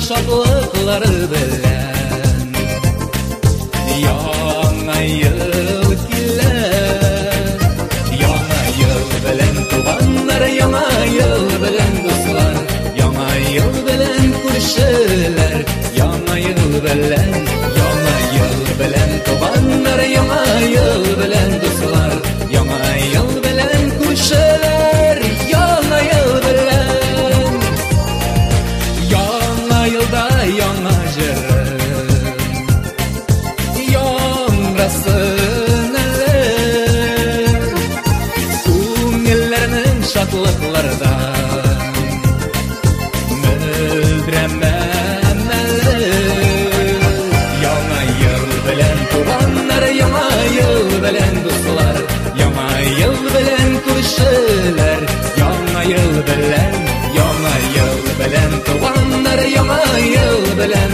şadlıkları bilen Yana yıl güler Yana yıl bilen tuğanlar Yana yıl bilen dostlar Yana yıl bilen kurşiler Yana yıl bilen tuğanlar Yana yıl bilen dostlar Yana yıl bilen kurşiler Yana yıl bilen Yana yılda yana jırın Yonrasın eller Ko'ngillarning şadlıklardan Müldiremen eller Yana yıl bilen tuğanlar Yana yıl bilen dostlar Yana yıl bilen kurşiler Yana yıl bilen tuğanlar Yana yıl bilen